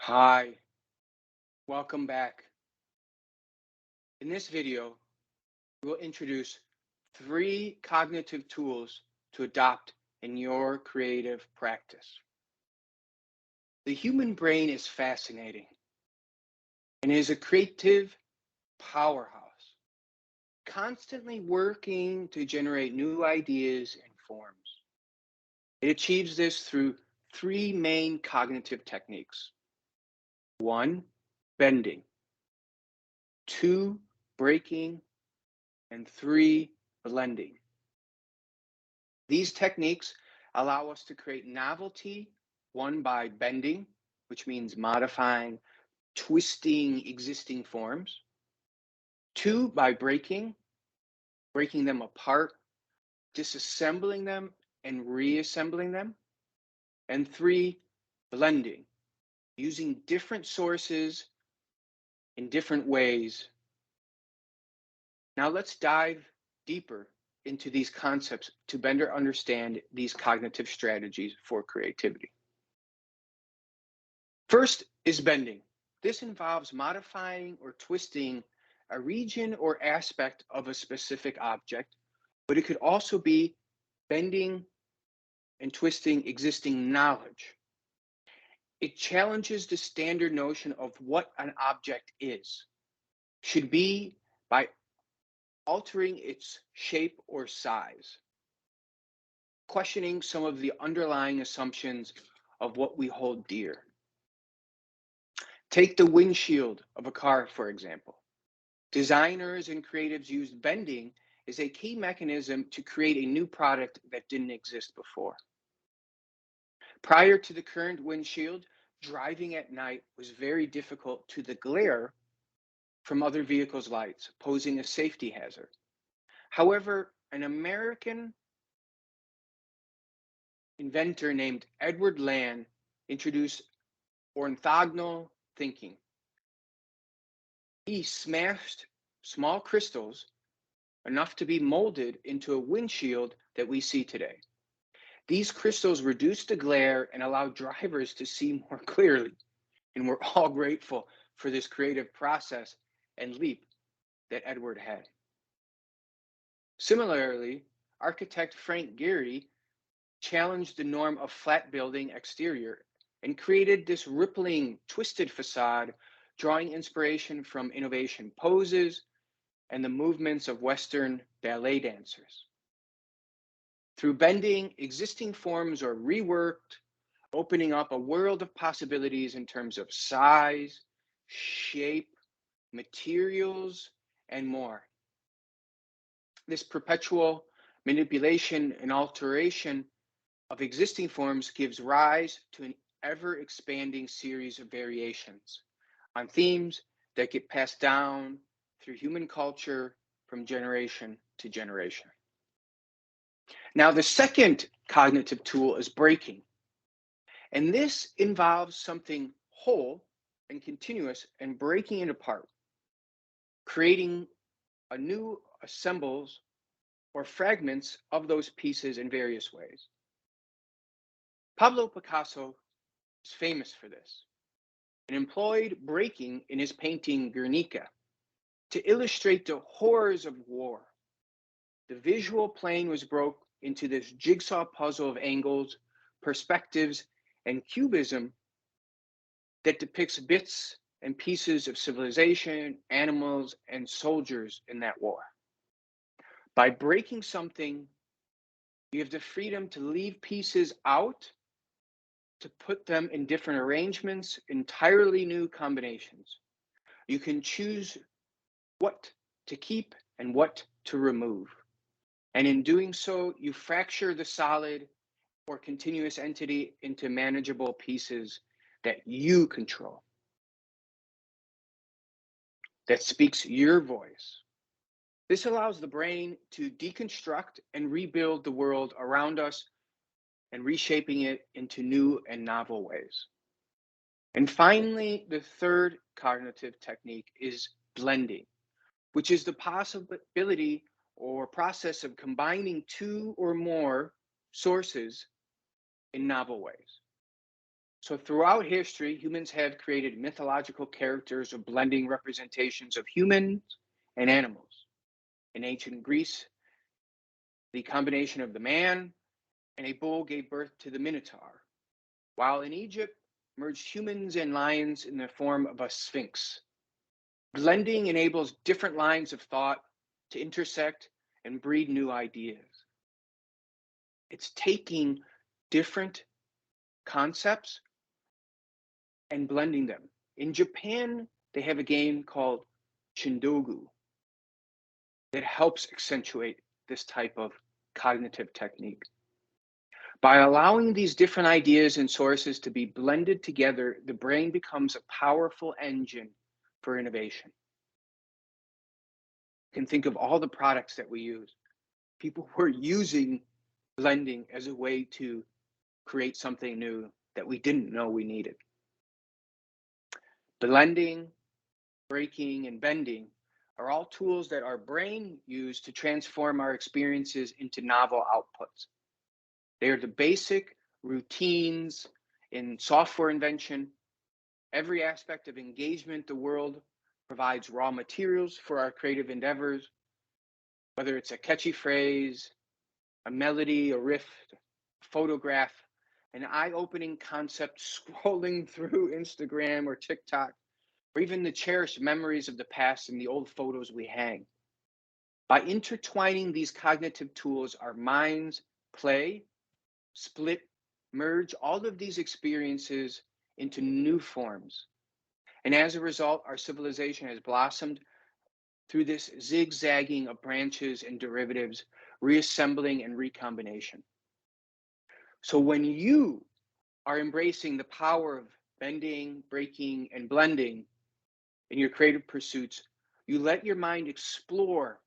Hi, welcome back. In this video, we'll introduce three cognitive tools to adopt in your creative practice. The human brain is fascinating and is a creative powerhouse, constantly working to generate new ideas and forms. It achieves this through three main cognitive techniques. One, bending. Two, breaking. And three, blending. These techniques allow us to create novelty, one by bending, which means modifying, twisting existing forms. Two, by breaking them apart, disassembling them, and reassembling them. And three, blending, using different sources in different ways. Now let's dive deeper into these concepts to better understand these cognitive strategies for creativity. First is bending. This involves modifying or twisting a region or aspect of a specific object, but it could also be bending and twisting existing knowledge. It challenges the standard notion of what an object is, should be by altering its shape or size, questioning some of the underlying assumptions of what we hold dear. Take the windshield of a car, for example. Designers and creatives used bending as a key mechanism to create a new product that didn't exist before. Prior to the current windshield, driving at night was very difficult to the glare from other vehicles' lights, posing a safety hazard. However, an American inventor named Edward Land introduced orthogonal thinking. He smashed small crystals enough to be molded into a windshield that we see today. These crystals reduce the glare and allow drivers to see more clearly, and we're all grateful for this creative process and leap that Edward had. Similarly, architect Frank Gehry challenged the norm of flat building exterior and created this rippling, twisted facade, drawing inspiration from innovation poses and the movements of Western ballet dancers. Through bending, existing forms are reworked, opening up a world of possibilities in terms of size, shape, materials, and more. This perpetual manipulation and alteration of existing forms gives rise to an ever expanding series of variations on themes that get passed down through human culture from generation to generation. Now, the second cognitive tool is breaking, and this involves something whole and continuous and breaking it apart, creating a new assembles or fragments of those pieces in various ways. Pablo Picasso is famous for this and employed breaking in his painting Guernica to illustrate the horrors of war. The visual plane was broke into this jigsaw puzzle of angles, perspectives, and cubism that depicts bits and pieces of civilization, animals, and soldiers in that war. By breaking something, you have the freedom to leave pieces out, to put them in different arrangements, entirely new combinations. You can choose what to keep and what to remove. And in doing so, you fracture the solid or continuous entity into manageable pieces that you control, that speaks your voice. This allows the brain to deconstruct and rebuild the world around us and reshaping it into new and novel ways. And finally, the third cognitive technique is blending, which is the possibility or process of combining two or more sources in novel ways. So, throughout history, humans have created mythological characters or blending representations of humans and animals. In ancient Greece, the combination of the man and a bull gave birth to the Minotaur, while in Egypt, merged humans and lions in the form of a sphinx. Blending enables different lines of thought to intersect and breed new ideas. It's taking different concepts and blending them. In Japan, they have a game called Shindogu that helps accentuate this type of cognitive technique. By allowing these different ideas and sources to be blended together, the brain becomes a powerful engine for innovation. You can think of all the products that we use. People were using blending as a way to create something new that we didn't know we needed. Blending, breaking, and bending are all tools that our brain use to transform our experiences into novel outputs. They are the basic routines in software invention. Every aspect of engagement, the world provides raw materials for our creative endeavors, whether it's a catchy phrase, a melody, a riff, a photograph, an eye-opening concept scrolling through Instagram or TikTok, or even the cherished memories of the past and the old photos we hang. By intertwining these cognitive tools, our minds play, split, merge all of these experiences into new forms. And as a result, our civilization has blossomed through this zigzagging of branches and derivatives, reassembling and recombination. So when you are embracing the power of bending, breaking, and blending in your creative pursuits, you let your mind explore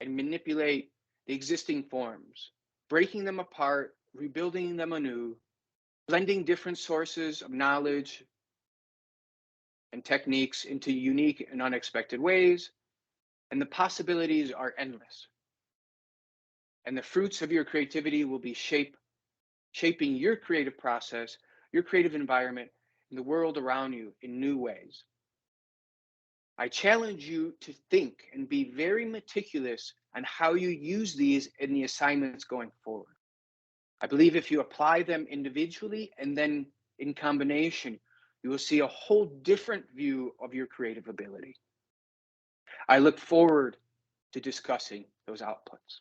and manipulate the existing forms, breaking them apart, rebuilding them anew, blending different sources of knowledge and techniques into unique and unexpected ways, and the possibilities are endless. And the fruits of your creativity will be shaping your creative process, your creative environment, and the world around you in new ways. I challenge you to think and be very meticulous on how you use these in the assignments going forward. I believe if you apply them individually and then in combination, you will see a whole different view of your creative ability. I look forward to discussing those outputs.